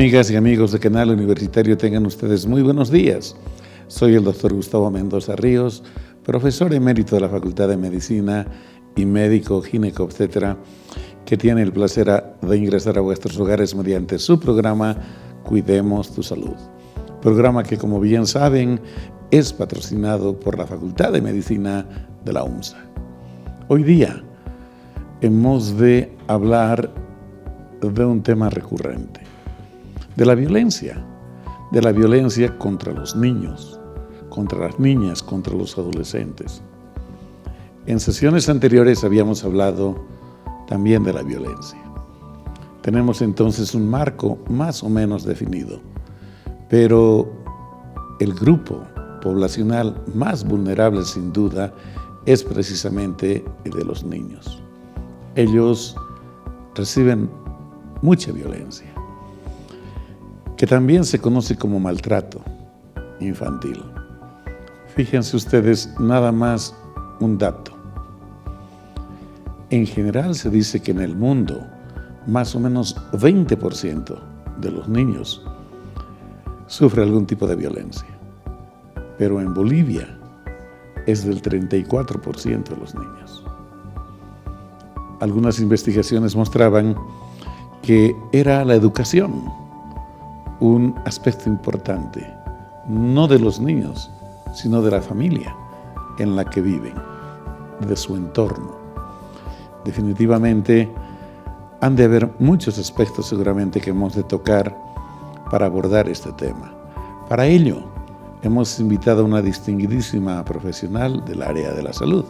Amigas y amigos de Canal Universitario, tengan ustedes muy buenos días. Soy el doctor Gustavo Mendoza Ríos, profesor emérito de la Facultad de Medicina y médico ginecobstetra, que tiene el placer de ingresar a vuestros hogares mediante su programa Cuidemos tu Salud. Programa que, como bien saben, es patrocinado por la Facultad de Medicina de la UMSA. Hoy día hemos de hablar de un tema recurrente, de la violencia contra los niños, contra las niñas, contra los adolescentes. En sesiones anteriores habíamos hablado también de la violencia. Tenemos entonces un marco más o menos definido, pero el grupo poblacional más vulnerable, sin duda, es precisamente el de los niños. Ellos reciben mucha violencia, que también se conoce como maltrato infantil. Fíjense ustedes, nada más un dato. En general se dice que en el mundo, más o menos 20% de los niños sufre algún tipo de violencia. Pero en Bolivia es del 34% de los niños. Algunas investigaciones mostraban que era la educación un aspecto importante, no de los niños, sino de la familia en la que viven, de su entorno. Definitivamente han de haber muchos aspectos seguramente que hemos de tocar para abordar este tema. Para ello, hemos invitado a una distinguidísima profesional del área de la salud,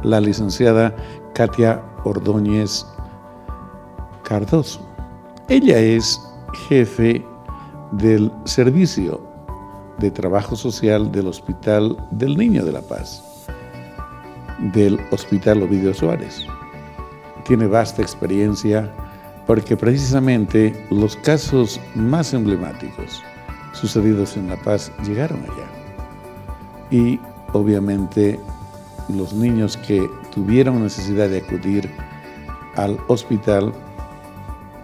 la licenciada Katia Ordóñez Cardoso. Ella es jefe del Servicio de Trabajo Social del Hospital del Niño de La Paz, del Hospital Ovidio Suárez. Tiene vasta experiencia porque precisamente los casos más emblemáticos sucedidos en La Paz llegaron allá. Y obviamente los niños que tuvieron necesidad de acudir al hospital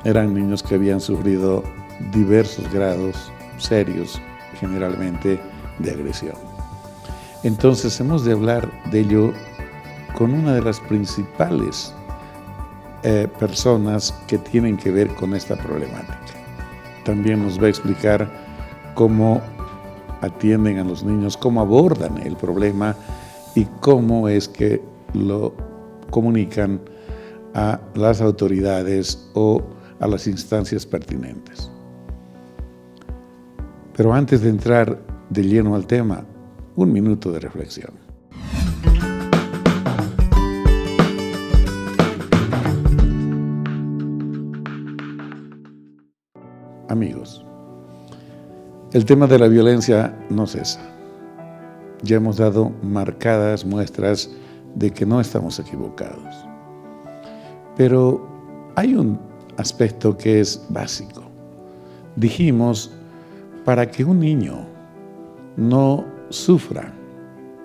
eran niños que habían sufrido diversos grados serios, generalmente de agresión. Entonces hemos de hablar de ello con una de las principales personas que tienen que ver con esta problemática. También nos va a explicar cómo atienden a los niños, cómo abordan el problema y cómo es que lo comunican a las autoridades o a las instancias pertinentes. Pero antes de entrar de lleno al tema, un minuto de reflexión. Amigos, el tema de la violencia no cesa. Ya hemos dado marcadas muestras de que no estamos equivocados. Pero hay un aspecto que es básico. Dijimos, para que un niño no sufra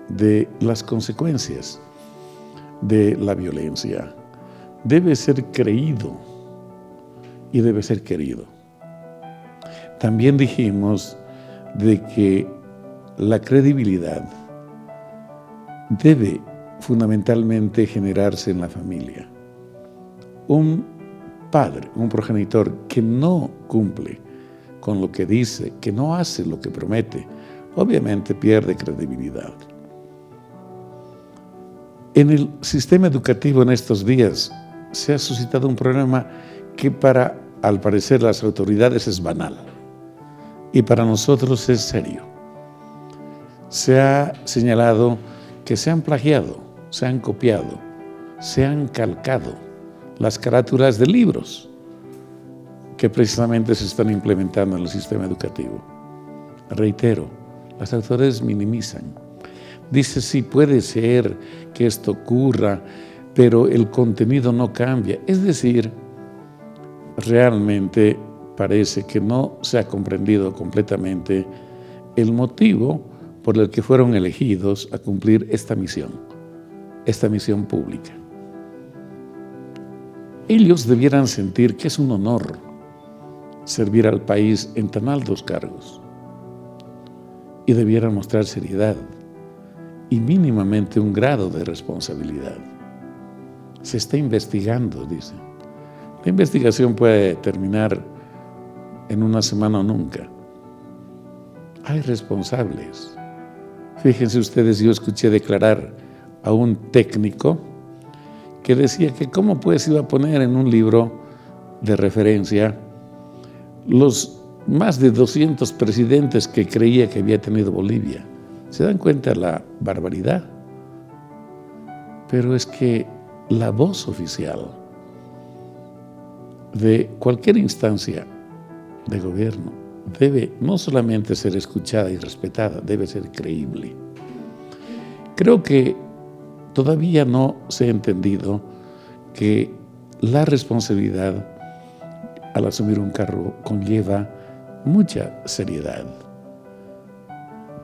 de las consecuencias de la violencia, debe ser creído y debe ser querido. También dijimos de que la credibilidad debe fundamentalmente generarse en la familia. Un padre, un progenitor que no cumple con lo que dice, que no hace lo que promete, obviamente pierde credibilidad. En el sistema educativo en estos días se ha suscitado un problema que para, al parecer, las autoridades es banal y para nosotros es serio. Se ha señalado que se han plagiado, se han copiado, se han calcado las carátulas de libros que precisamente se están implementando en el sistema educativo. Reitero, las autoridades minimizan. Dice, sí, puede ser que esto ocurra, pero el contenido no cambia. Es decir, realmente parece que no se ha comprendido completamente el motivo por el que fueron elegidos a cumplir esta misión pública. Ellos debieran sentir que es un honor servir al país en tan altos cargos y debieran mostrar seriedad y mínimamente un grado de responsabilidad. Se está investigando, dice. La investigación puede terminar en una semana o nunca. Hay responsables. Fíjense ustedes, yo escuché declarar a un técnico que decía que cómo pues iba a poner en un libro de referencia los más de 200 presidentes que creía que había tenido Bolivia. ¿Se dan cuenta de la barbaridad? Pero es que la voz oficial de cualquier instancia de gobierno debe no solamente ser escuchada y respetada, debe ser creíble. Creo que todavía no se ha entendido que la responsabilidad al asumir un cargo conlleva mucha seriedad,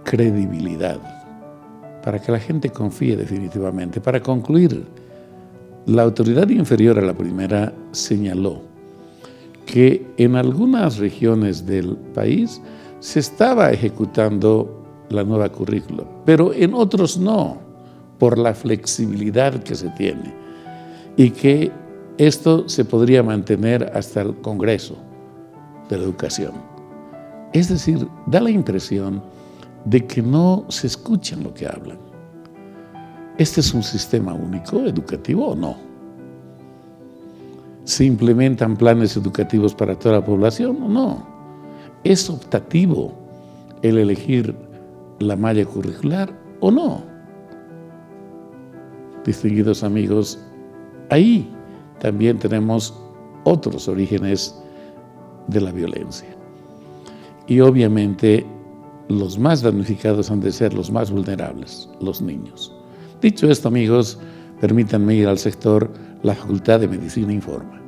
credibilidad, para que la gente confíe definitivamente. Para concluir, la autoridad inferior a la primera señaló que en algunas regiones del país se estaba ejecutando la nueva currícula, pero en otros no, por la flexibilidad que se tiene, y que esto se podría mantener hasta el Congreso de la Educación. Es decir, da la impresión de que no se escuchan lo que hablan. ¿Este es un sistema único educativo o no? ¿Se implementan planes educativos para toda la población o no? ¿Es optativo el elegir la malla curricular o no? Distinguidos amigos, ahí también tenemos otros orígenes de la violencia. Y obviamente los más damnificados han de ser los más vulnerables, los niños. Dicho esto, amigos, permítanme ir al sector La Facultad de Medicina Informa.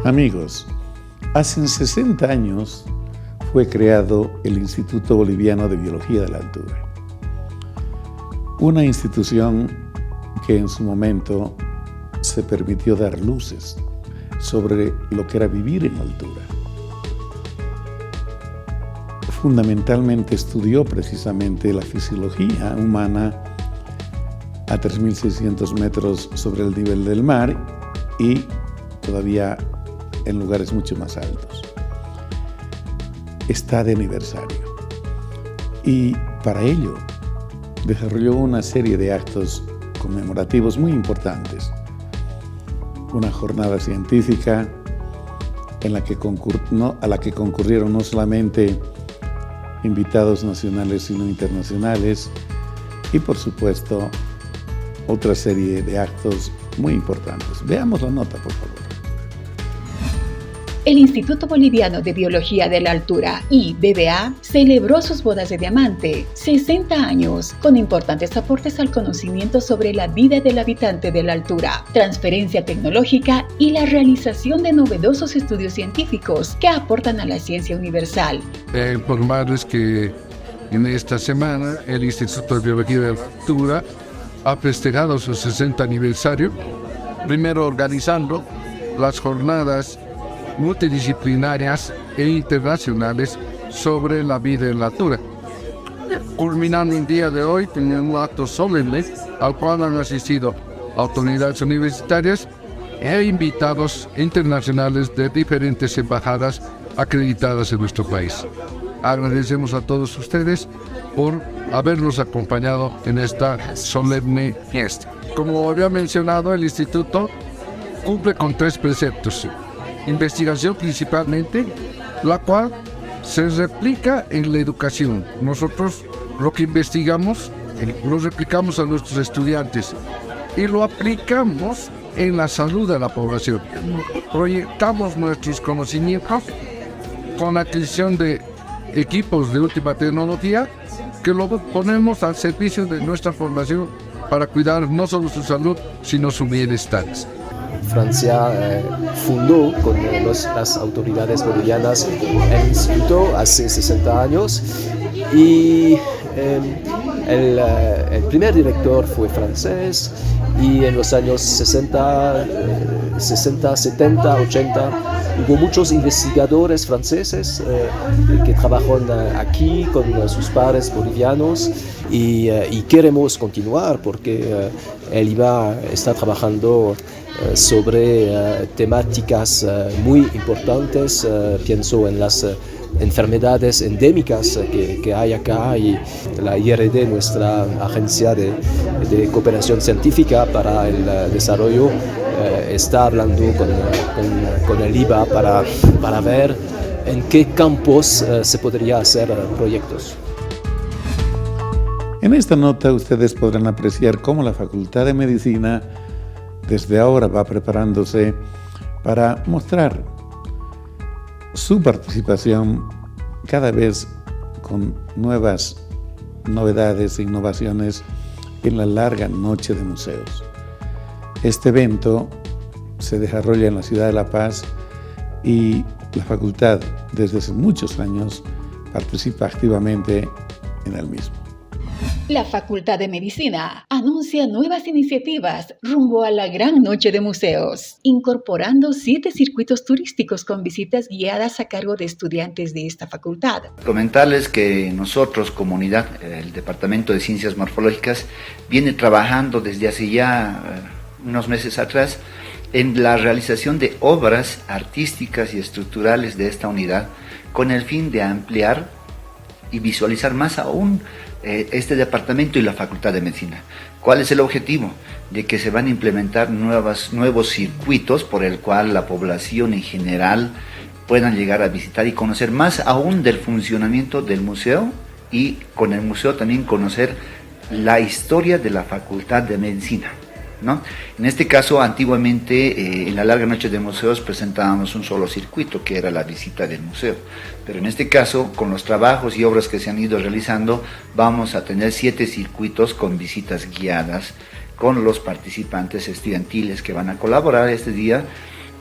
Amigos, hace 60 años fue creado el Instituto Boliviano de Biología de la Altura, una institución que en su momento se permitió dar luces sobre lo que era vivir en altura. Fundamentalmente estudió precisamente la fisiología humana a 3.600 metros sobre el nivel del mar y todavía en lugares mucho más altos. Está de aniversario y para ello desarrolló una serie de actos conmemorativos muy importantes. Una jornada científica a la que concurrieron no solamente invitados nacionales sino internacionales y por supuesto otra serie de actos muy importantes. Veamos la nota, por favor. El Instituto Boliviano de Biología de la Altura, IBBA, celebró sus bodas de diamante, 60 años, con importantes aportes al conocimiento sobre la vida del habitante de la altura, transferencia tecnológica y la realización de novedosos estudios científicos que aportan a la ciencia universal. Informarles que en esta semana el Instituto de Biología de la Altura ha festejado su 60 aniversario, primero organizando las jornadas multidisciplinarias e internacionales sobre la vida en la altura. Culminando el día de hoy, tenemos un acto solemne al cual han asistido autoridades universitarias e invitados internacionales de diferentes embajadas acreditadas en nuestro país. Agradecemos a todos ustedes por habernos acompañado en esta solemne fiesta. Como había mencionado, el instituto cumple con 3 preceptos. Investigación principalmente, la cual se replica en la educación. Nosotros lo que investigamos lo replicamos a nuestros estudiantes y lo aplicamos en la salud de la población. Proyectamos nuestros conocimientos con la adquisición de equipos de última tecnología que lo ponemos al servicio de nuestra formación para cuidar no solo su salud, sino su bienestar. Francia fundó con las autoridades bolivianas el instituto hace 60 años y el primer director fue francés y en los años 60, 70, 80 hubo muchos investigadores franceses que trabajan aquí con sus pares bolivianos y queremos continuar porque el IBA está trabajando sobre temáticas muy importantes. Pienso en las enfermedades endémicas que hay acá y la IRD, nuestra agencia de cooperación científica para el desarrollo, está hablando con el IBA para ver en qué campos se podría hacer proyectos. En esta nota ustedes podrán apreciar cómo la Facultad de Medicina desde ahora va preparándose para mostrar su participación cada vez con nuevas novedades e innovaciones en la larga noche de museos. Este evento se desarrolla en la ciudad de La Paz y la facultad desde hace muchos años participa activamente en el mismo. La Facultad de Medicina anuncia nuevas iniciativas rumbo a la Gran Noche de Museos, incorporando 7 circuitos turísticos con visitas guiadas a cargo de estudiantes de esta facultad. Comentarles que nosotros, comunidad, el Departamento de Ciencias Morfológicas, viene trabajando desde hace ya unos meses atrás en la realización de obras artísticas y estructurales de esta unidad con el fin de ampliar y visualizar más aún este departamento y la Facultad de Medicina. ¿Cuál es el objetivo? De que se van a implementar nuevos circuitos por el cual la población en general puedan llegar a visitar y conocer más aún del funcionamiento del museo y con el museo también conocer la historia de la Facultad de Medicina, ¿no? En este caso, antiguamente en la larga noche de museos presentábamos un solo circuito, que era la visita del museo, pero en este caso, con los trabajos y obras que se han ido realizando, vamos a tener 7 circuitos con visitas guiadas con los participantes estudiantiles que van a colaborar este día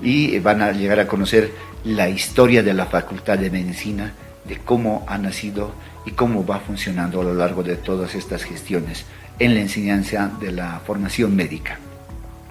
y van a llegar a conocer la historia de la Facultad de Medicina, de cómo ha nacido y cómo va funcionando a lo largo de todas estas gestiones en la enseñanza de la formación médica,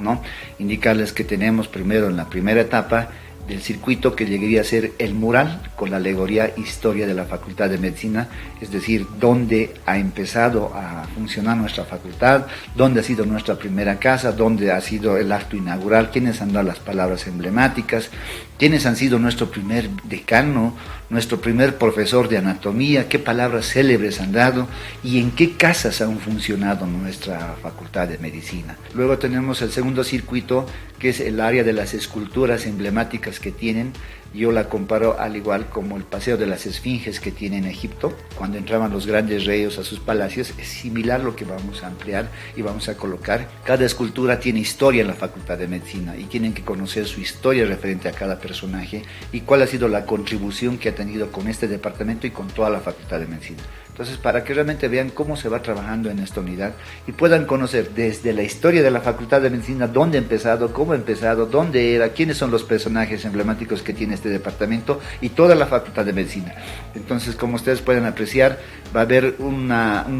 ¿no? Indicarles que tenemos primero en la primera etapa del circuito que llegaría a ser el mural con la alegoría historia de la Facultad de Medicina, es decir, dónde ha empezado a funcionar nuestra facultad, dónde ha sido nuestra primera casa, dónde ha sido el acto inaugural, quiénes han dado las palabras emblemáticas, quiénes han sido nuestro primer decano, nuestro primer profesor de anatomía, qué palabras célebres han dado y en qué casas han funcionado nuestra Facultad de Medicina. Luego tenemos el segundo circuito, que es el área de las esculturas emblemáticas que tienen. Yo la comparo al igual como el paseo de las esfinges que tiene en Egipto, cuando entraban los grandes reyes a sus palacios. Es similar lo que vamos a ampliar y vamos a colocar. Cada escultura tiene historia en la Facultad de Medicina y tienen que conocer su historia referente a cada personaje y cuál ha sido la contribución que ha tenido con este departamento y con toda la Facultad de Medicina. Entonces, para que realmente vean cómo se va trabajando en esta unidad y puedan conocer desde la historia de la Facultad de Medicina, dónde ha empezado, cómo ha empezado, dónde era, quiénes son los personajes emblemáticos que tiene este departamento y toda la Facultad de Medicina. Entonces, como ustedes pueden apreciar, va a haber un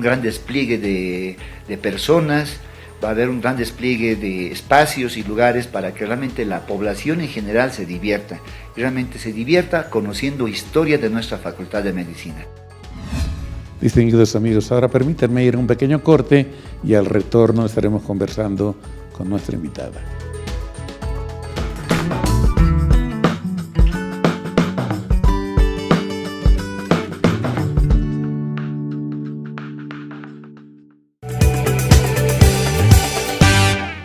gran despliegue de personas, va a haber un gran despliegue de espacios y lugares para que realmente la población en general se divierta, y realmente se divierta conociendo historia de nuestra Facultad de Medicina. Distinguidos amigos, ahora permítanme ir a un pequeño corte y al retorno estaremos conversando con nuestra invitada.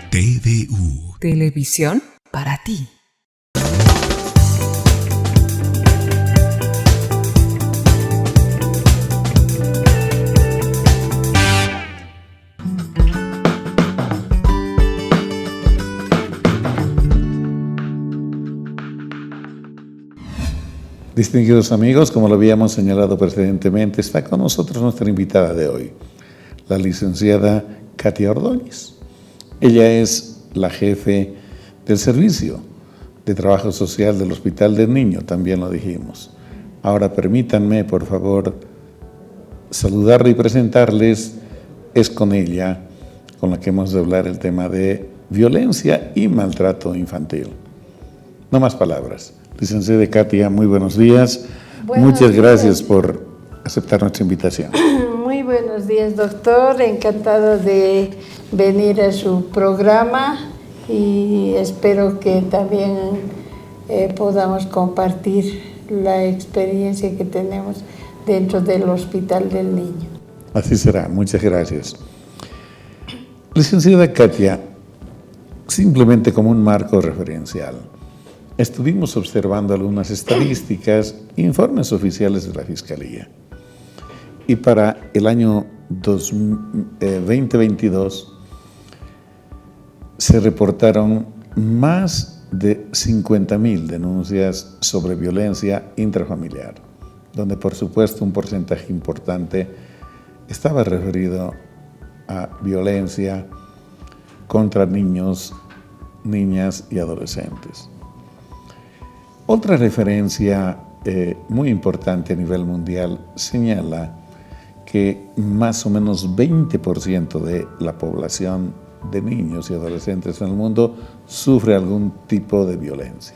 TVU. Televisión para ti. Distinguidos amigos, como lo habíamos señalado precedentemente, está con nosotros nuestra invitada de hoy, la licenciada Katia Ordóñez. Ella es la jefe del servicio de trabajo social del Hospital del Niño, también lo dijimos. Ahora permítanme, por favor, saludarle y presentarles, es con ella con la que hemos de hablar el tema de violencia y maltrato infantil. No más palabras. Licenciada Katia, muy buenos días. Muchas gracias por aceptar nuestra invitación. Muy buenos días, doctor. Encantado de venir a su programa y espero que también podamos compartir la experiencia que tenemos dentro del Hospital del Niño. Así será. Muchas gracias. Licenciada Katia, simplemente como un marco referencial, estuvimos observando algunas estadísticas, informes oficiales de la Fiscalía. Y para el año 2022 se reportaron más de 50.000 denuncias sobre violencia intrafamiliar, donde por supuesto un porcentaje importante estaba referido a violencia contra niños, niñas y adolescentes. Otra referencia muy importante a nivel mundial señala que más o menos 20% de la población de niños y adolescentes en el mundo sufre algún tipo de violencia.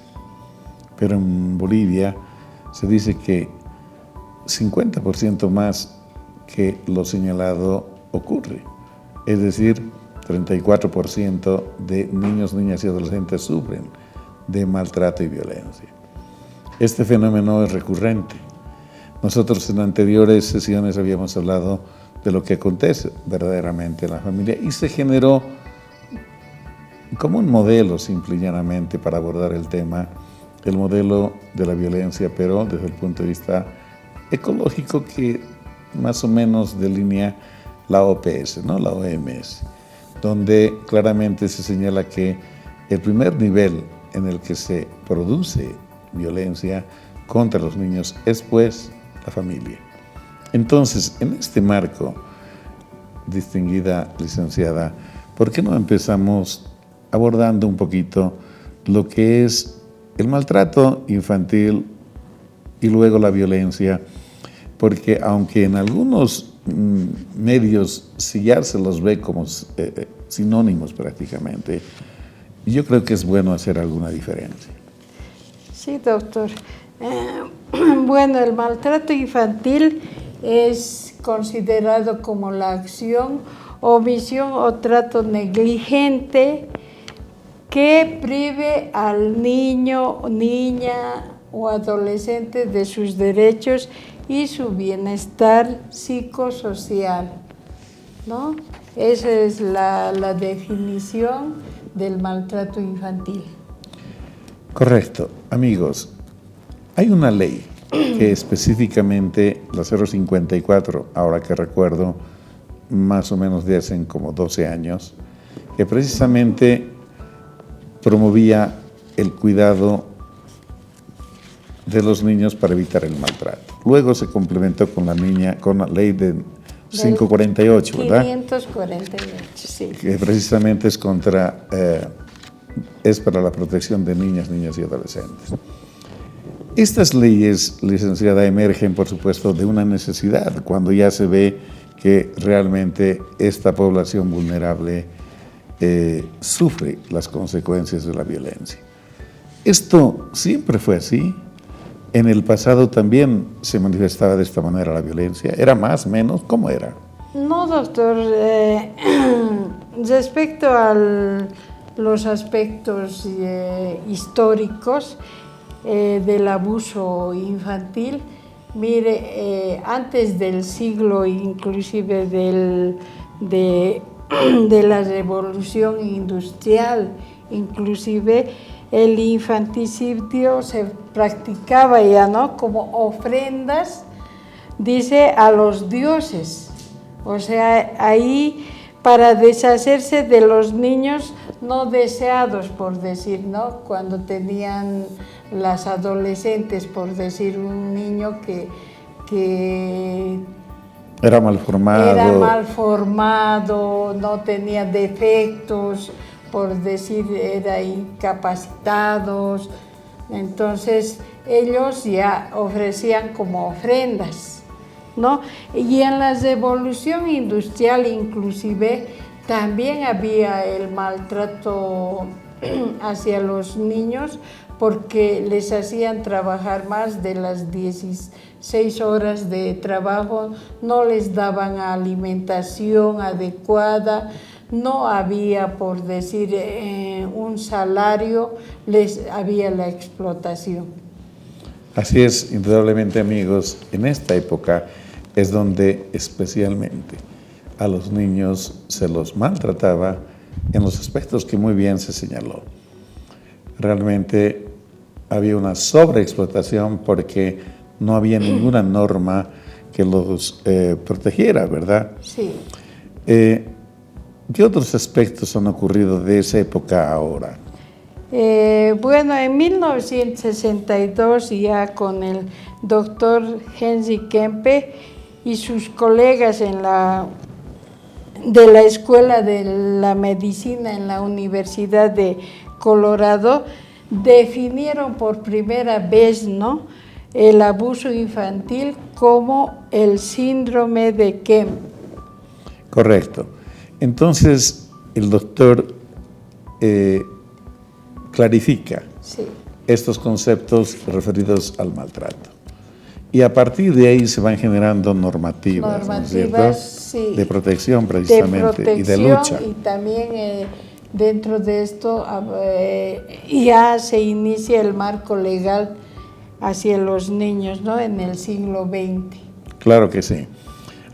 Pero en Bolivia se dice que 50% más que lo señalado ocurre. Es decir, 34% de niños, niñas y adolescentes sufren de maltrato y violencia. Este fenómeno es recurrente. Nosotros en anteriores sesiones habíamos hablado de lo que acontece verdaderamente en la familia y se generó como un modelo simple y llanamente para abordar el tema, el modelo de la violencia, pero desde el punto de vista ecológico que más o menos delinea la OPS, ¿no? La OMS, donde claramente se señala que el primer nivel en el que se produce violencia contra los niños es pues la familia. Entonces, en este marco, distinguida licenciada, ¿por qué no empezamos abordando un poquito lo que es el maltrato infantil y luego la violencia? Porque aunque en algunos medios si ya se los ve como sinónimos prácticamente, yo creo que es bueno hacer alguna diferencia. Sí, doctor. Bueno, el maltrato infantil es considerado como la acción, omisión o trato negligente que prive al niño, niña o adolescente de sus derechos y su bienestar psicosocial, ¿no? Esa es la definición del maltrato infantil. Correcto. Amigos, hay una ley que específicamente, la 054, ahora que recuerdo, más o menos de hace como 12 años, que precisamente promovía el cuidado de los niños para evitar el maltrato. Luego se complementó con la ley de 548, ¿verdad? 548, sí. Que precisamente es para la protección de niñas, niños y adolescentes. Estas leyes, licenciada, emergen, por supuesto, de una necesidad, cuando ya se ve que realmente esta población vulnerable sufre las consecuencias de la violencia. Esto siempre fue así. En el pasado también se manifestaba de esta manera la violencia. ¿Era más, menos? ¿Cómo era? No, doctor. Respecto a los aspectos históricos del abuso infantil, mire, antes del siglo, inclusive de la revolución industrial, inclusive el infanticidio se practicaba ya, ¿no? Como ofrendas, dice, a los dioses. O sea, ahí para deshacerse de los niños no deseados, por decir, ¿no? Cuando tenían las adolescentes, por decir, un niño que era mal formado, no tenía defectos, por decir, eran incapacitados. Entonces ellos ya ofrecían como ofrendas, ¿no? Y en la revolución industrial inclusive también había el maltrato hacia los niños, porque les hacían trabajar más de las 16 horas de trabajo, no les daban alimentación adecuada, no había, por decir, un salario, había la explotación. Así es, indudablemente, amigos, en esta época es donde especialmente a los niños se los maltrataba en los aspectos que muy bien se señaló. Realmente había una sobreexplotación porque no había ninguna norma que los protegiera, ¿verdad? Sí. ¿Qué otros aspectos han ocurrido de esa época ahora? Bueno, en 1962 ya con el doctor Henry Kempe y sus colegas de la Escuela de la Medicina en la Universidad de Colorado, definieron por primera vez, ¿no?, el abuso infantil como el síndrome de Kemp. Correcto. Entonces, el doctor clarifica estos conceptos referidos al maltrato. Y a partir de ahí se van generando normativas, ¿no es cierto? Sí, de protección precisamente y de lucha. Y también dentro de esto ya se inicia el marco legal hacia los niños, ¿no?, en el siglo XX. Claro que sí.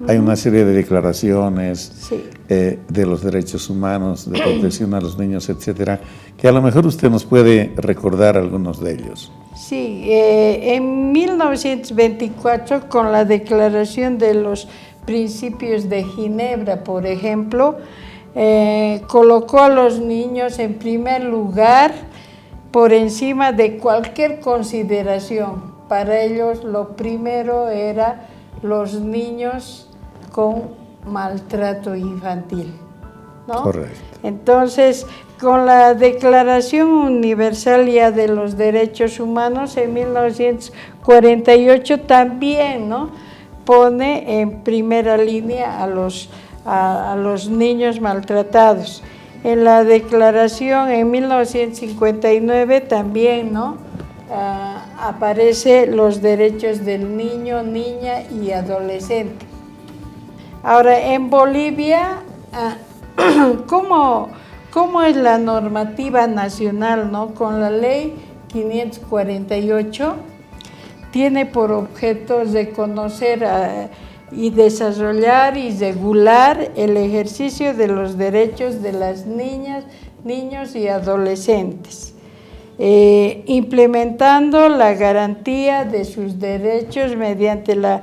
Hay una serie de declaraciones de los derechos humanos, de protección a los niños, etcétera, que a lo mejor usted nos puede recordar algunos de ellos. Sí, en 1924, con la Declaración de los Principios de Ginebra, por ejemplo, colocó a los niños en primer lugar por encima de cualquier consideración. Para ellos lo primero era los niños con maltrato infantil, ¿no? Correcto. Entonces, con la Declaración Universal ya de los Derechos Humanos en 1948 también, ¿no?, pone en primera línea a los niños maltratados. En la Declaración en 1959 también, ¿no?, aparece los derechos del niño, niña y adolescente. Ahora, en Bolivia, ¿cómo es la normativa nacional, ¿no? Con la ley 548, tiene por objeto reconocer y desarrollar y regular el ejercicio de los derechos de las niñas, niños y adolescentes, implementando la garantía de sus derechos mediante la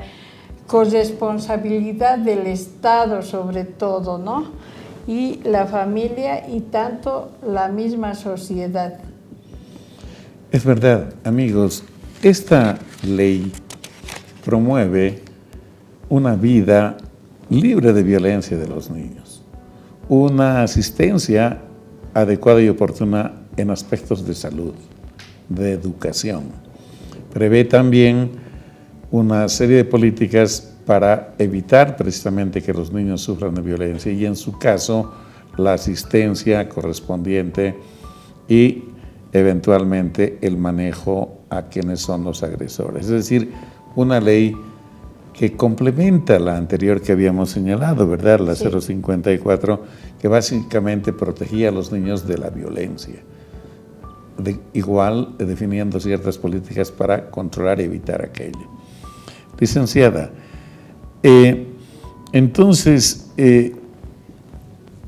corresponsabilidad del Estado, sobre todo, ¿no?, y la familia y tanto la misma sociedad. Es verdad, amigos, esta ley promueve una vida libre de violencia de los niños, una asistencia adecuada y oportuna en aspectos de salud, de educación. Prevé también una serie de políticas para evitar precisamente que los niños sufran de violencia y, en su caso, la asistencia correspondiente y eventualmente el manejo a quienes son los agresores. Es decir, una ley que complementa la anterior que habíamos señalado, ¿verdad? La 054, que básicamente protegía a los niños de la violencia. Igual definiendo ciertas políticas para controlar y evitar aquello. Licenciada, entonces,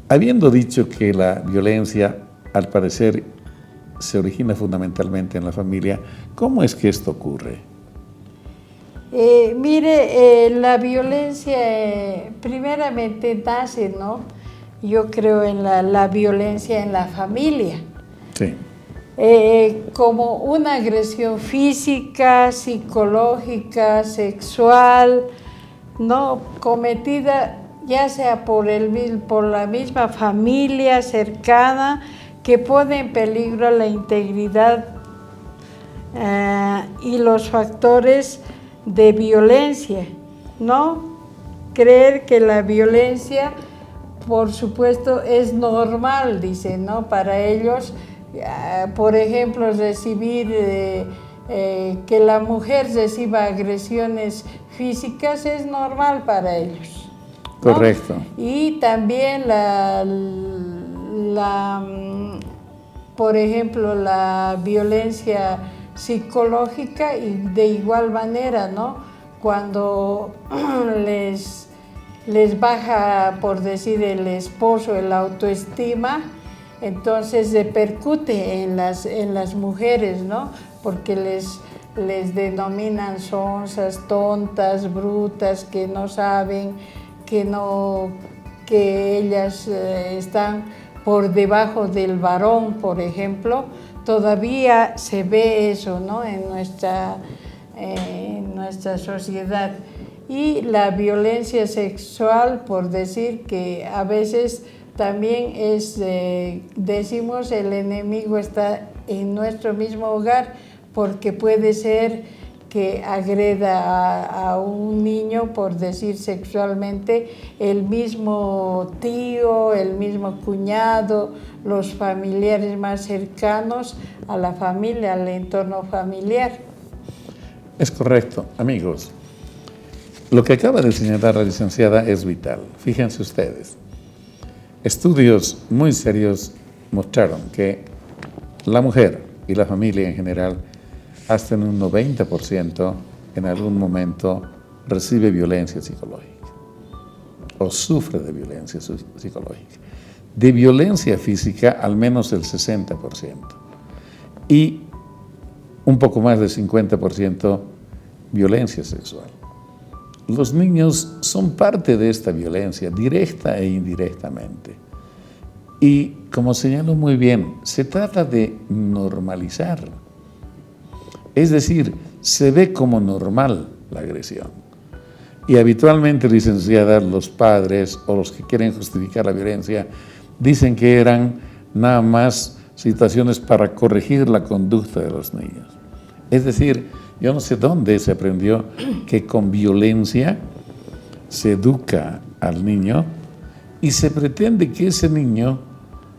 habiendo dicho que la violencia, al parecer, se origina fundamentalmente en la familia, ¿cómo es que esto ocurre? Mire, la violencia primeramente nace, ¿no?, yo creo en la violencia en la familia. Sí. Como una agresión física, psicológica, sexual, ¿no?, cometida ya sea por la misma familia cercana, que pone en peligro la integridad y los factores de violencia, ¿no? Creer que la violencia, por supuesto, es normal, dicen, ¿no? Para ellos, por ejemplo, recibir, que la mujer reciba agresiones físicas es normal para ellos, ¿no? Correcto. Y también por ejemplo, la violencia psicológica, y de igual manera, ¿no? Cuando les baja, por decir, el esposo, el autoestima, entonces repercute en las mujeres, ¿no? Porque les denominan sonzas, tontas, brutas, que no saben, que ellas están por debajo del varón, por ejemplo. Todavía se ve eso, ¿no? En nuestra sociedad. Y la violencia sexual, por decir que a veces también decimos, el enemigo está en nuestro mismo hogar, porque puede ser que agreda a un niño, por decir sexualmente, el mismo tío, el mismo cuñado, los familiares más cercanos a la familia, al entorno familiar. Es correcto, amigos. Lo que acaba de señalar la licenciada es vital. Fíjense ustedes, estudios muy serios mostraron que la mujer y la familia en general, hasta en un 90%, en algún momento recibe violencia psicológica o sufre de violencia psicológica. De violencia física, al menos el 60%. Y un poco más del 50% violencia sexual. Los niños son parte de esta violencia, directa e indirectamente. Y, como señaló muy bien, se trata de normalizar. Es decir, se ve como normal la agresión. Y habitualmente, licenciada, los padres o los que quieren justificar la violencia dicen que eran nada más situaciones para corregir la conducta de los niños. Es decir, yo no sé dónde se aprendió que con violencia se educa al niño y se pretende que ese niño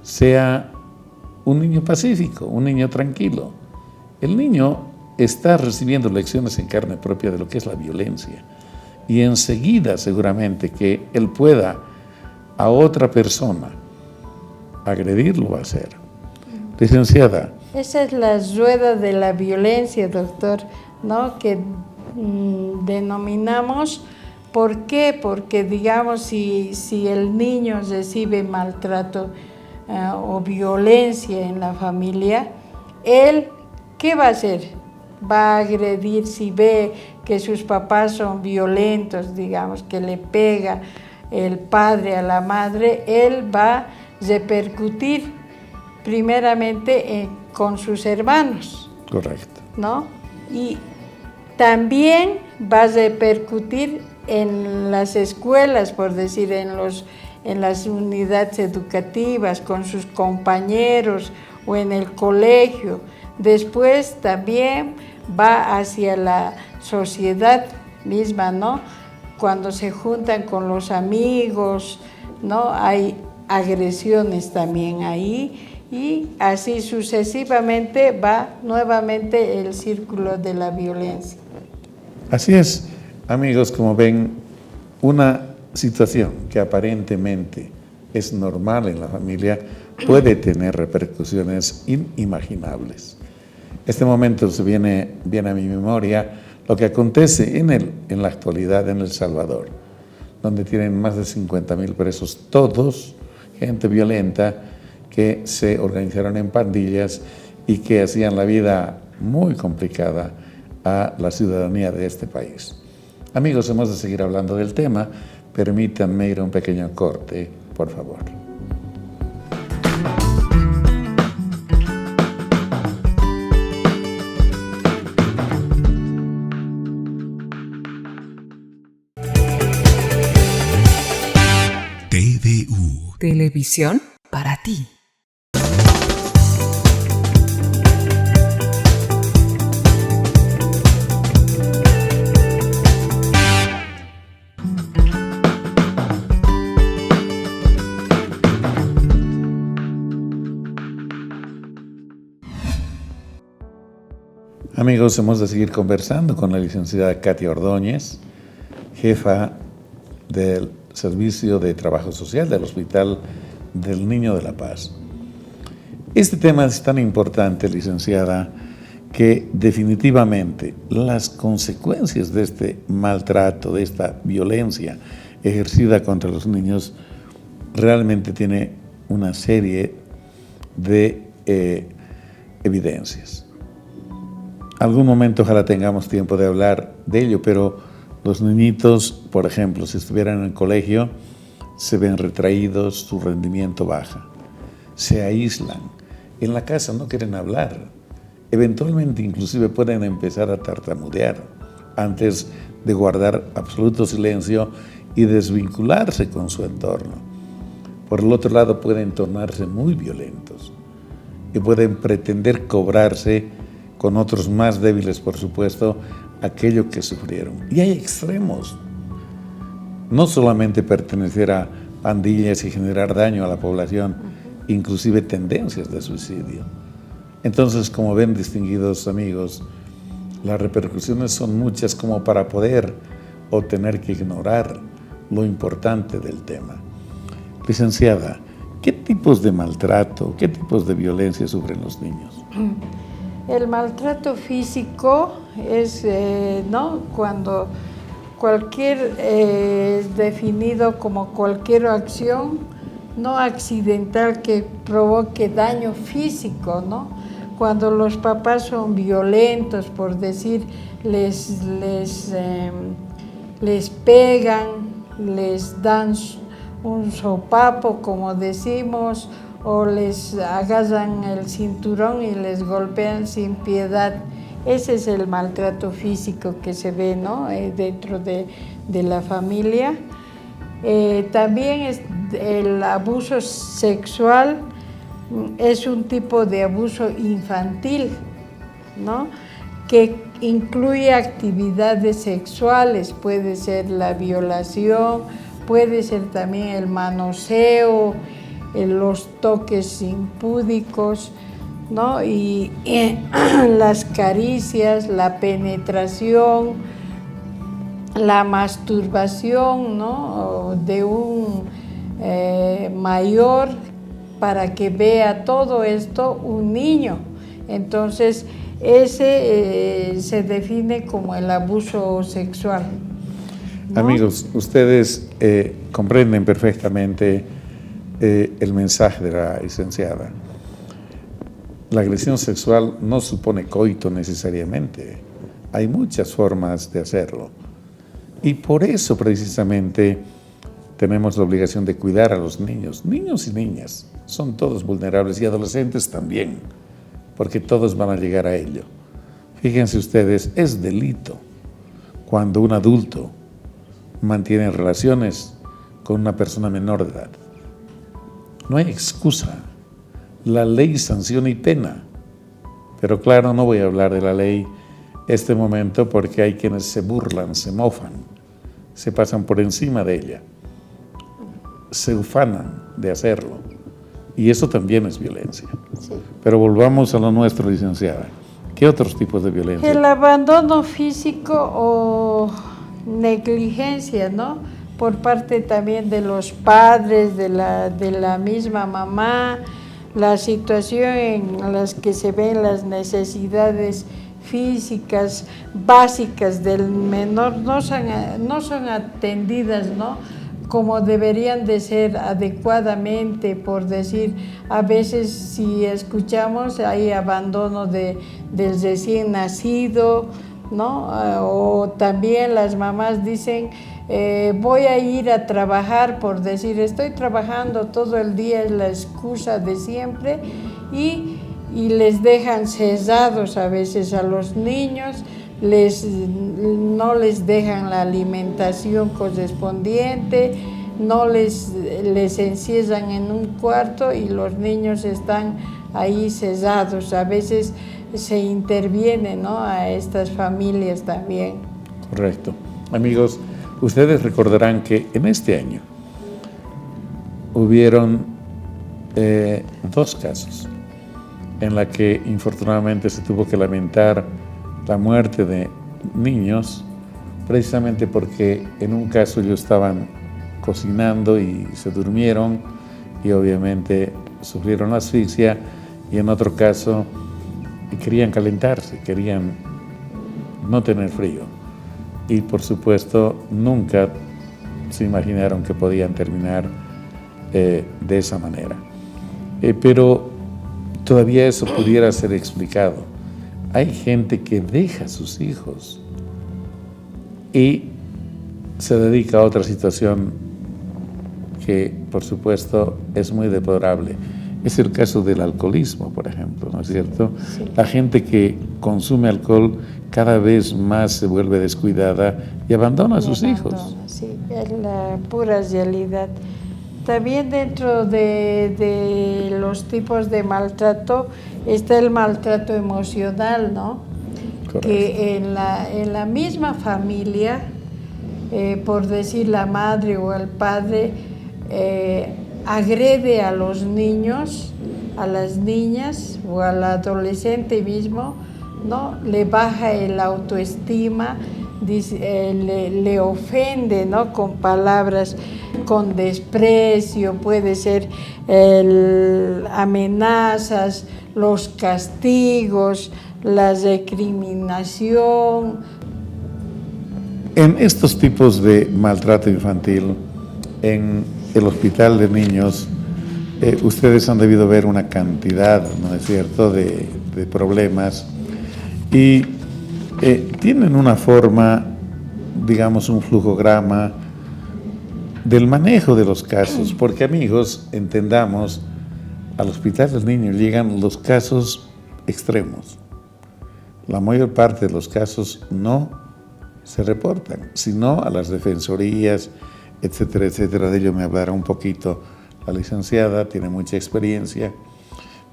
sea un niño pacífico, un niño tranquilo. El niño está recibiendo lecciones en carne propia de lo que es la violencia, y enseguida seguramente que él pueda a otra persona agredirlo, va a hacer. Licenciada. Esa es la rueda de la violencia, doctor, ¿no? Que denominamos. ¿Por qué? Porque, digamos, si el niño recibe maltrato o violencia en la familia, él, ¿qué va a hacer? Va a agredir. Si ve que sus papás son violentos, digamos, que le pega el padre a la madre, él va a repercutir primeramente con sus hermanos. Correcto. ¿No? Y también va a repercutir en las escuelas, por decir, en las unidades educativas, con sus compañeros o en el colegio. Después también va hacia la sociedad misma, ¿no? Cuando se juntan con los amigos, ¿no? Hay agresiones también ahí, y así sucesivamente va nuevamente el círculo de la violencia. Así es, amigos, como ven, una situación que aparentemente es normal en la familia puede tener repercusiones inimaginables. Este momento se viene a mi memoria lo que acontece en la actualidad en El Salvador, donde tienen más de 50,000 presos, todos gente violenta, que se organizaron en pandillas y que hacían la vida muy complicada a la ciudadanía de este país. Amigos, hemos de seguir hablando del tema. Permítanme ir a un pequeño corte, por favor. TVU. Televisión para ti. Amigos, hemos de seguir conversando con la licenciada Katia Ordóñez, jefa del Servicio de Trabajo Social del Hospital del Niño de la Paz. Este tema es tan importante, licenciada, que definitivamente las consecuencias de este maltrato, de esta violencia ejercida contra los niños, realmente tiene una serie de evidencias. Algún momento ojalá tengamos tiempo de hablar de ello, pero los niñitos, por ejemplo, si estuvieran en el colegio, se ven retraídos, su rendimiento baja, se aíslan, en la casa no quieren hablar, eventualmente inclusive pueden empezar a tartamudear antes de guardar absoluto silencio y desvincularse con su entorno. Por el otro lado, pueden tornarse muy violentos y pueden pretender cobrarse con otros más débiles, por supuesto, aquello que sufrieron. Y hay extremos. No solamente pertenecer a pandillas y generar daño a la población, inclusive tendencias de suicidio. Entonces, como ven, distinguidos amigos, las repercusiones son muchas como para poder o tener que ignorar lo importante del tema. Licenciada, ¿qué tipos de maltrato, qué tipos de violencia sufren los niños? El maltrato físico es cuando es definido como cualquier acción no accidental que provoque daño físico, ¿no? Cuando los papás son violentos, por decir, les pegan, les dan un sopapo, como decimos, o les agarran el cinturón y les golpean sin piedad. Ese es el maltrato físico que se ve, ¿no? Dentro de la familia. También el abuso sexual es un tipo de abuso infantil, ¿no? Que incluye actividades sexuales, puede ser la violación, puede ser también el manoseo, los toques impúdicos, ¿no? Y las caricias, la penetración, la masturbación, ¿no? De un mayor para que vea todo esto un niño. Entonces, ese se define como el abuso sexual, ¿no? Amigos, ustedes comprenden perfectamente el mensaje de la licenciada. La agresión sexual no supone coito necesariamente. Hay muchas formas de hacerlo. Y por eso precisamente tenemos la obligación de cuidar a los niños. Niños y niñas son todos vulnerables y adolescentes también, porque todos van a llegar a ello. Fíjense ustedes, es delito cuando un adulto mantiene relaciones con una persona menor de edad. No hay excusa. La ley sanciona y pena. Pero claro, no voy a hablar de la ley este momento porque hay quienes se burlan, se mofan, se pasan por encima de ella, se ufanan de hacerlo. Y eso también es violencia. Sí. Pero volvamos a lo nuestro, licenciada. ¿Qué otros tipos de violencia? El abandono físico o negligencia, ¿no? Por parte también de los padres, de la misma mamá, la situación en las que se ven las necesidades físicas básicas del menor no son atendidas, ¿no? Como deberían de ser adecuadamente, por decir, a veces si escuchamos hay abandono del recién nacido, ¿no? O también las mamás dicen, voy a ir a trabajar, por decir, estoy trabajando todo el día, es la excusa de siempre, y les dejan cesados a veces a los niños, no les dejan la alimentación correspondiente, no les encierran en un cuarto y los niños están ahí cesados. A veces se interviene, ¿no?, a estas familias también. Correcto. Amigos, ustedes recordarán que en este año hubieron 2 casos en la que infortunadamente se tuvo que lamentar la muerte de niños, precisamente porque en un caso ellos estaban cocinando y se durmieron y obviamente sufrieron asfixia, y en otro caso querían calentarse, querían no tener frío, y por supuesto nunca se imaginaron que podían terminar de esa manera. Pero todavía eso pudiera ser explicado. Hay gente que deja a sus hijos y se dedica a otra situación que, por supuesto, es muy deplorable. Es el caso del alcoholismo, por ejemplo, ¿no es cierto? Sí. La gente que consume alcohol cada vez más se vuelve descuidada y abandona a sus hijos. Sí, es la pura realidad. También dentro de los tipos de maltrato está el maltrato emocional, ¿no? Correcto. Que en la misma familia, por decir la madre o el padre, agrede a los niños, a las niñas o al adolescente mismo, ¿no? Le baja el autoestima, le ofende, ¿no?, con palabras, con desprecio, puede ser amenazas, los castigos, la recriminación. En estos tipos de maltrato infantil, en el hospital de niños, ustedes han debido ver una cantidad, ¿no es cierto?, de problemas, y tienen una forma, digamos, un flujograma del manejo de los casos, porque, amigos, entendamos, al hospital del niño llegan los casos extremos. La mayor parte de los casos no se reportan, sino a las defensorías, etcétera, etcétera. De ello me hablará un poquito la licenciada, tiene mucha experiencia.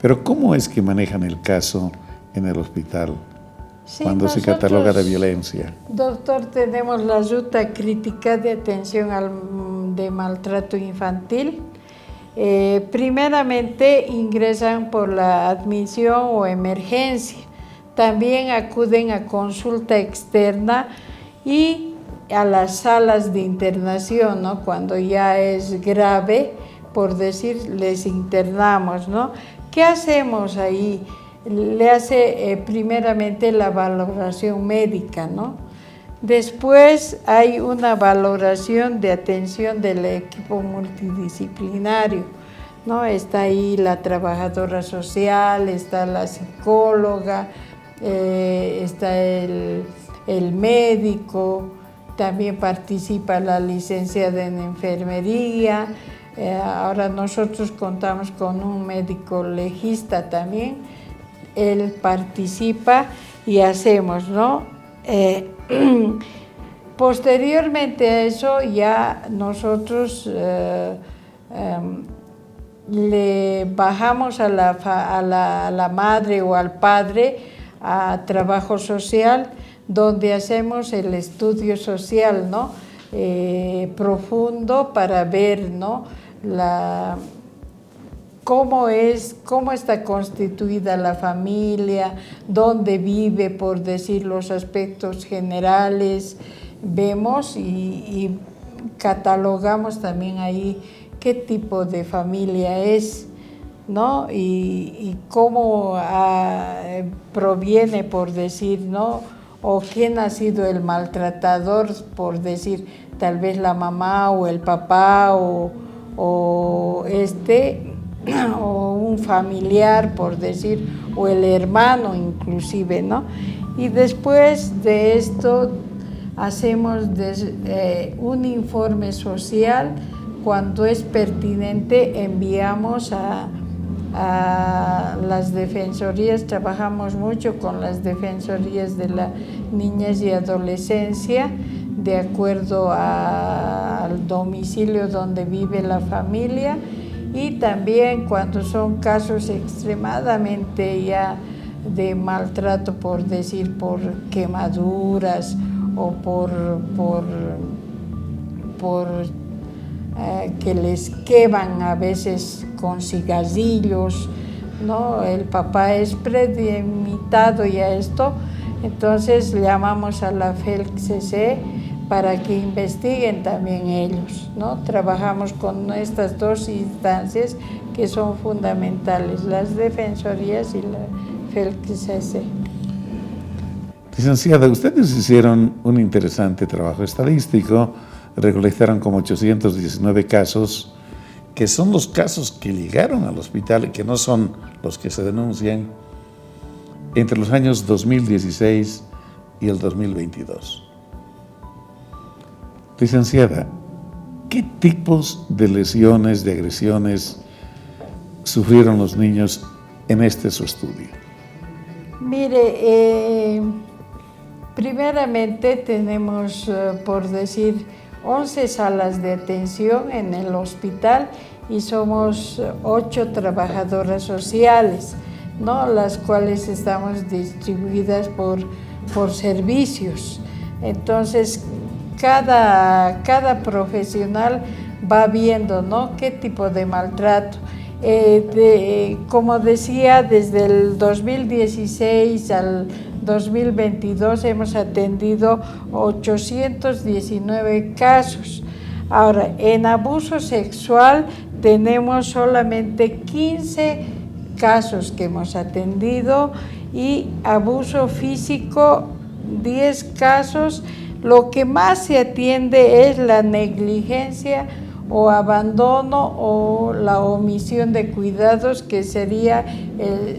Pero ¿cómo es que manejan el caso en el hospital? Sí, cuando se cataloga de violencia. Doctor, tenemos la ruta crítica de atención de maltrato infantil. Primeramente ingresan por la admisión o emergencia. También acuden a consulta externa y a las salas de internación, ¿no? Cuando ya es grave, por decir, les internamos, ¿no? ¿Qué hacemos ahí? Le hace primeramente la valoración médica, ¿no? Después hay una valoración de atención del equipo multidisciplinario, ¿no? Está ahí la trabajadora social, está la psicóloga, está el médico, también participa la licenciada en enfermería. Ahora nosotros contamos con un médico legista también. Él participa y hacemos, ¿no? Posteriormente a eso ya nosotros le bajamos a la madre o al padre a trabajo social, donde hacemos el estudio social, ¿no? Profundo, para ver, ¿no?, cómo está constituida la familia, dónde vive, por decir, los aspectos generales. Vemos y catalogamos también ahí qué tipo de familia es, ¿no? Y cómo proviene, por decir, ¿no?, o quién ha sido el maltratador, por decir, tal vez la mamá o el papá o un familiar, por decir, o el hermano inclusive, ¿no? Y después de esto hacemos un informe social. Cuando es pertinente enviamos a las defensorías, trabajamos mucho con las defensorías de la niñez y adolescencia, de acuerdo al domicilio donde vive la familia, y también cuando son casos extremadamente ya de maltrato, por decir, por quemaduras o por que les queman a veces con cigarrillos, ¿no? El papá es premeditado y a esto, entonces llamamos a la FELC-CC para que investiguen también ellos, ¿no? Trabajamos con estas dos instancias que son fundamentales, las defensorías y la FELC-CC. Licenciada, ustedes hicieron un interesante trabajo estadístico, recolectaron como 819 casos, que son los casos que llegaron al hospital y que no son los que se denuncian, entre los años 2016 y el 2022. Licenciada, ¿qué tipos de lesiones, de agresiones sufrieron los niños en su estudio? Mire, primeramente tenemos, por decir, 11 salas de atención en el hospital y somos 8 trabajadoras sociales, ¿no? Las cuales estamos distribuidas por servicios. Entonces, cada profesional va viendo, ¿no?, qué tipo de maltrato. Como decía, desde el 2016 al 2022 hemos atendido 819 casos. Ahora, en abuso sexual tenemos solamente 15 casos que hemos atendido y abuso físico 10 casos. Lo que más se atiende es la negligencia o abandono o la omisión de cuidados, que sería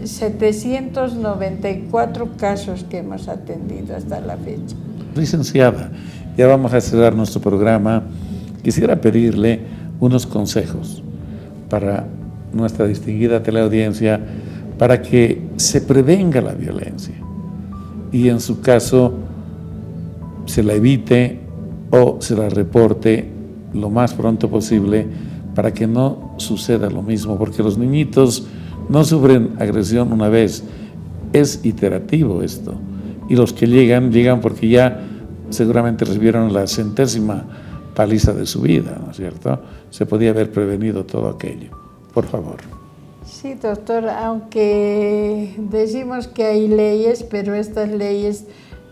794 casos que hemos atendido hasta la fecha. Licenciada, ya vamos a cerrar nuestro programa. Quisiera pedirle unos consejos para nuestra distinguida teleaudiencia para que se prevenga la violencia y en su caso se la evite o se la reporte lo más pronto posible para que no suceda lo mismo, porque los niñitos no sufren agresión una vez, es iterativo esto, y los que llegan porque ya seguramente recibieron la 100ª paliza de su vida, ¿no es cierto? Se podía haber prevenido todo aquello. Por favor. Sí, doctor, aunque decimos que hay leyes, pero estas leyes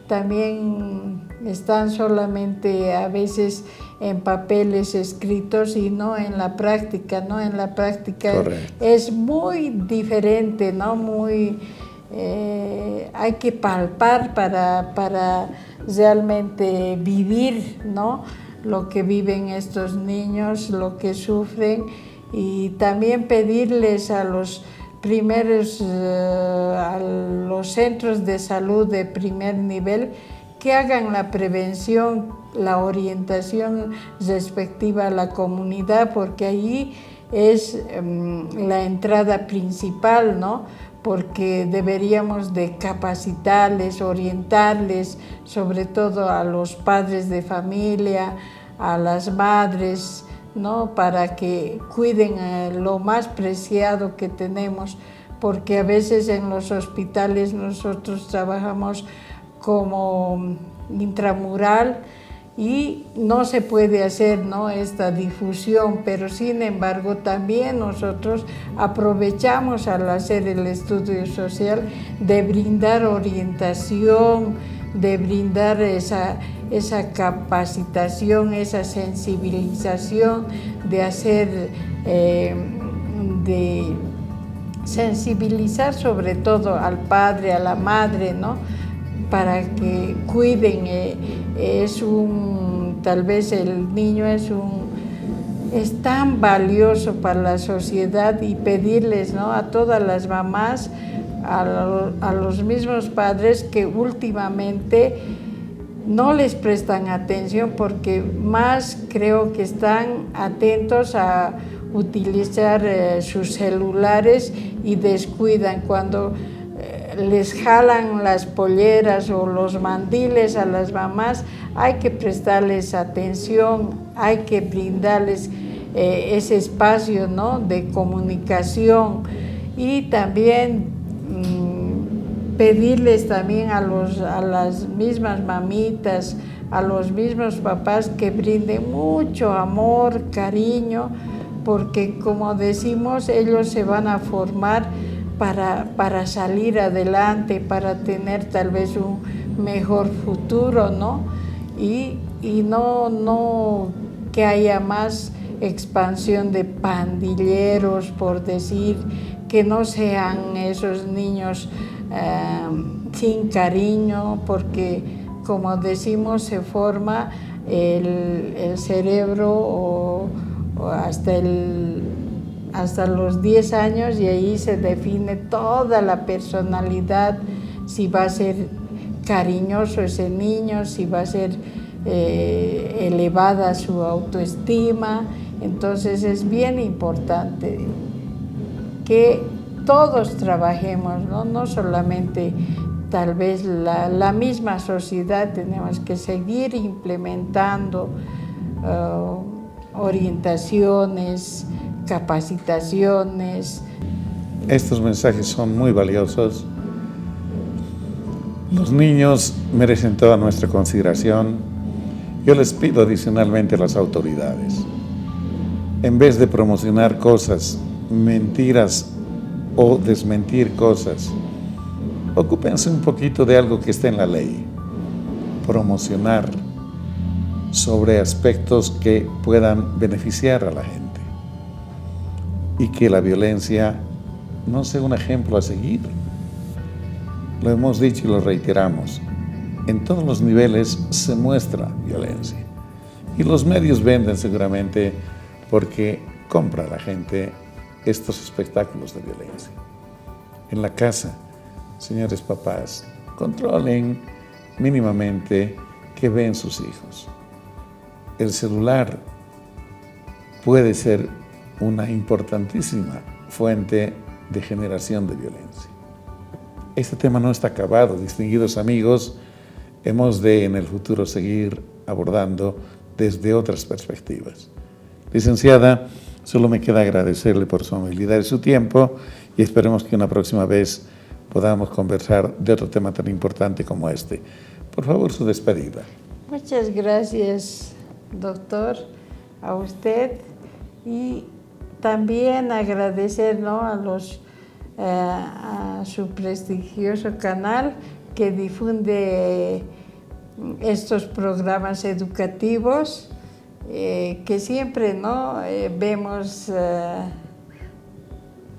también están solamente a veces en papeles escritos y no en la práctica, ¿no? En la práctica correcto, es muy diferente, ¿no? Hay que palpar para realmente vivir, ¿no?, lo que viven estos niños, lo que sufren, y también pedirles a los a los centros de salud de primer nivel que hagan la prevención, la orientación respectiva a la comunidad, porque ahí es la entrada principal, ¿no? Porque deberíamos de capacitarles, orientarles, sobre todo a los padres de familia, a las madres, ¿no?, para que cuiden lo más preciado que tenemos, porque a veces en los hospitales nosotros trabajamos como intramural y no se puede hacer, ¿no?, esta difusión, pero sin embargo también nosotros aprovechamos al hacer el estudio social de brindar orientación, de brindar esa capacitación, esa sensibilización, de hacer, de sensibilizar sobre todo al padre, a la madre, ¿no?, para que cuiden. Tal vez el niño es tan valioso para la sociedad, y pedirles, ¿no?, a todas las mamás, a los mismos padres que últimamente no les prestan atención, porque más creo que están atentos a utilizar sus celulares y descuidan cuando les jalan las polleras o los mandiles a las mamás, hay que prestarles atención, hay que brindarles ese espacio, ¿no?, de comunicación, y también pedirles también a las mismas mamitas, a los mismos papás, que brinden mucho amor, cariño, porque como decimos, ellos se van a formar para salir adelante, para tener tal vez un mejor futuro, ¿no? Y no que haya más expansión de pandilleros, por decir, que no sean esos niños sin cariño, porque como decimos, se forma el cerebro o hasta los 10 años, y ahí se define toda la personalidad, si va a ser cariñoso ese niño, si va a ser elevada su autoestima. Entonces es bien importante que todos trabajemos, no solamente tal vez la misma sociedad, tenemos que seguir implementando orientaciones, capacitaciones. Estos mensajes son muy valiosos. Los niños merecen toda nuestra consideración. Yo les pido adicionalmente a las autoridades, en vez de promocionar cosas, mentiras o desmentir cosas, ocúpense un poquito de algo que está en la ley. Promocionar sobre aspectos que puedan beneficiar a la gente y que la violencia no sea un ejemplo a seguir. Lo hemos dicho y lo reiteramos, en todos los niveles se muestra violencia y los medios venden seguramente porque compra la gente estos espectáculos de violencia. En la casa, señores papás, controlen mínimamente qué ven sus hijos. El celular puede ser una importantísima fuente de generación de violencia. Este tema no está acabado, distinguidos amigos. Hemos de en el futuro seguir abordando desde otras perspectivas. Licenciada, solo me queda agradecerle por su amabilidad y su tiempo, y esperemos que una próxima vez podamos conversar de otro tema tan importante como este. Por favor, su despedida. Muchas gracias, doctor, a usted, y también agradecer, ¿no?, a su prestigioso canal que difunde estos programas educativos que siempre, ¿no?, vemos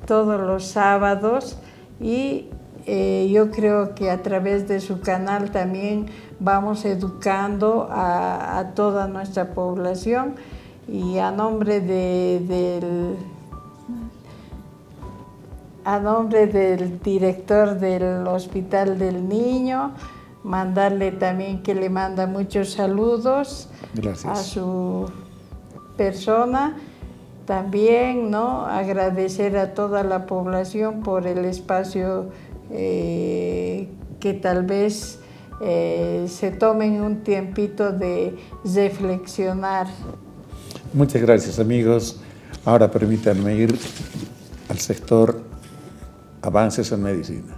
todos los sábados, y yo creo que a través de su canal también vamos educando a toda nuestra población, y a nombre del director del Hospital del Niño, mandarle también que le manda muchos saludos. Gracias. A su persona. También, ¿no?, agradecer a toda la población por el espacio que tal vez se tomen un tiempito de reflexionar. Muchas gracias, amigos. Ahora permítanme ir al sector Avances en Medicina.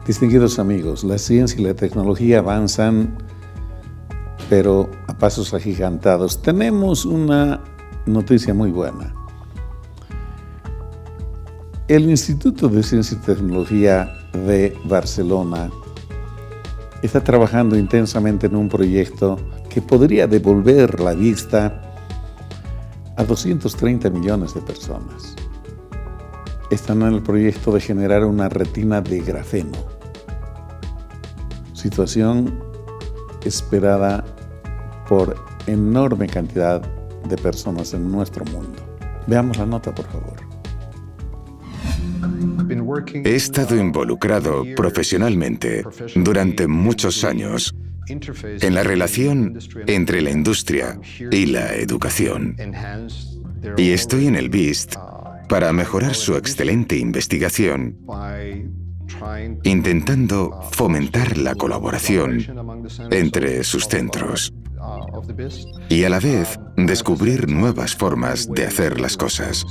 Distinguidos amigos, la ciencia y la tecnología avanzan, pero a pasos agigantados. Tenemos una noticia muy buena. El Instituto de Ciencia y Tecnología de Barcelona está trabajando intensamente en un proyecto que podría devolver la vista a 230 millones de personas. Están en el proyecto de generar una retina de grafeno, situación esperada por enorme cantidad de personas en nuestro mundo. Veamos la nota, por favor. He estado involucrado profesionalmente durante muchos años en la relación entre la industria y la educación. Y estoy en el BIST para mejorar su excelente investigación, intentando fomentar la colaboración entre sus centros y a la vez descubrir nuevas formas de hacer las cosas.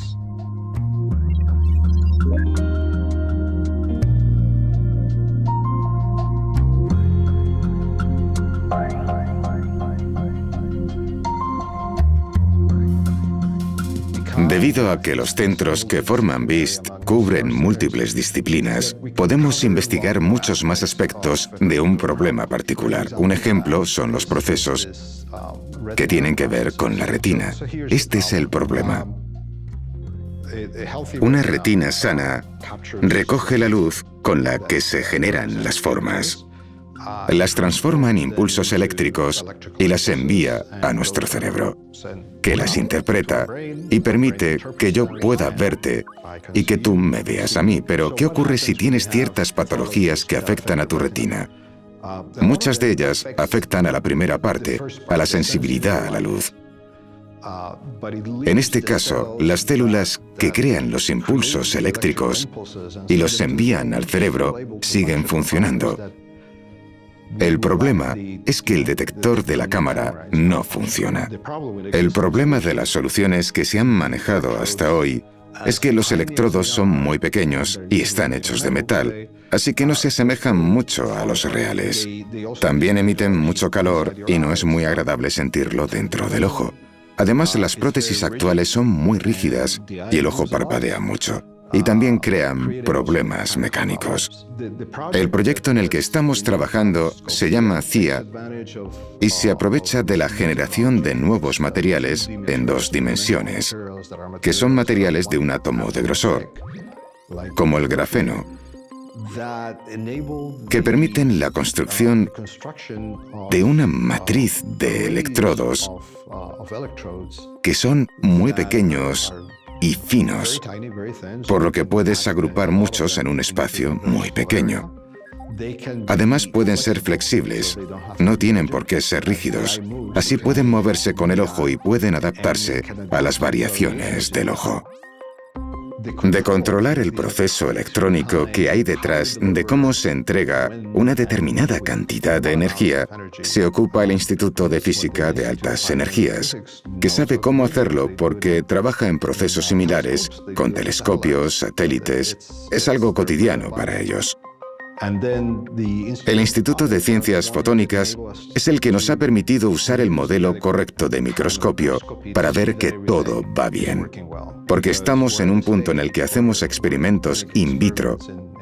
Debido a que los centros que forman BIST cubren múltiples disciplinas, podemos investigar muchos más aspectos de un problema particular. Un ejemplo son los procesos que tienen que ver con la retina. Este es el problema. Una retina sana recoge la luz con la que se generan las formas, las transforma en impulsos eléctricos y las envía a nuestro cerebro, que las interpreta y permite que yo pueda verte y que tú me veas a mí. Pero, ¿qué ocurre si tienes ciertas patologías que afectan a tu retina? Muchas de ellas afectan a la primera parte, a la sensibilidad a la luz. En este caso, las células que crean los impulsos eléctricos y los envían al cerebro siguen funcionando. El problema es que el detector de la cámara no funciona. El problema de las soluciones que se han manejado hasta hoy es que los electrodos son muy pequeños y están hechos de metal, así que no se asemejan mucho a los reales. También emiten mucho calor y no es muy agradable sentirlo dentro del ojo. Además, las prótesis actuales son muy rígidas y el ojo parpadea mucho. Y también crean problemas mecánicos. El proyecto en el que estamos trabajando se llama CIA y se aprovecha de la generación de nuevos materiales en 2 dimensiones, que son materiales de un átomo de grosor, como el grafeno, que permiten la construcción de una matriz de electrodos que son muy pequeños y finos, por lo que puedes agrupar muchos en un espacio muy pequeño. Además, pueden ser flexibles, no tienen por qué ser rígidos. Así pueden moverse con el ojo y pueden adaptarse a las variaciones del ojo. De controlar el proceso electrónico que hay detrás de cómo se entrega una determinada cantidad de energía, se ocupa el Instituto de Física de Altas Energías, que sabe cómo hacerlo porque trabaja en procesos similares con telescopios, satélites. Es algo cotidiano para ellos. El Instituto de Ciencias Fotónicas es el que nos ha permitido usar el modelo correcto de microscopio para ver que todo va bien. Porque estamos en un punto en el que hacemos experimentos in vitro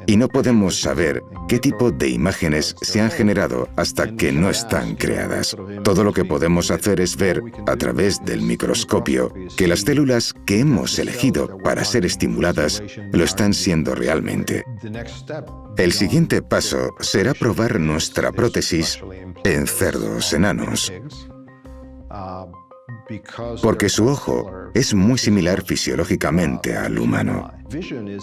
y no podemos saber qué tipo de imágenes se han generado hasta que no están creadas. Todo lo que podemos hacer es ver, a través del microscopio, que las células que hemos elegido para ser estimuladas lo están siendo realmente. El siguiente paso será probar nuestra prótesis en cerdos enanos, porque su ojo es muy similar fisiológicamente al humano.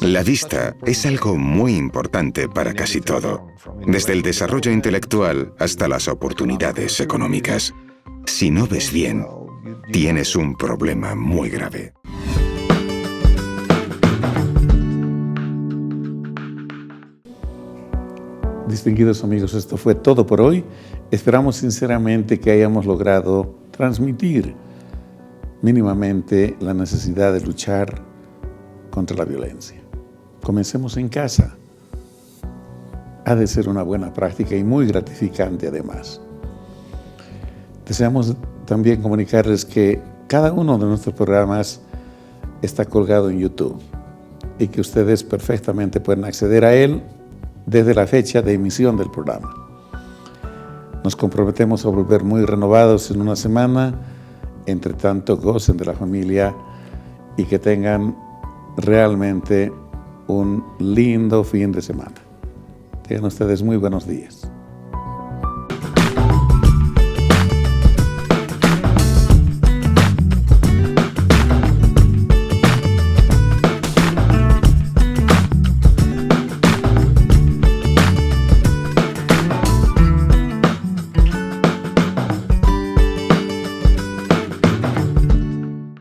La vista es algo muy importante para casi todo, desde el desarrollo intelectual hasta las oportunidades económicas. Si no ves bien, tienes un problema muy grave. Distinguidos amigos, esto fue todo por hoy. Esperamos sinceramente que hayamos logrado transmitir mínimamente la necesidad de luchar contra la violencia. Comencemos en casa. Ha de ser una buena práctica y muy gratificante además. Deseamos también comunicarles que cada uno de nuestros programas está colgado en YouTube y que ustedes perfectamente pueden acceder a él desde la fecha de emisión del programa. Nos comprometemos a volver muy renovados en una semana. Entre tanto, gocen de la familia y que tengan realmente un lindo fin de semana. Tengan ustedes muy buenos días.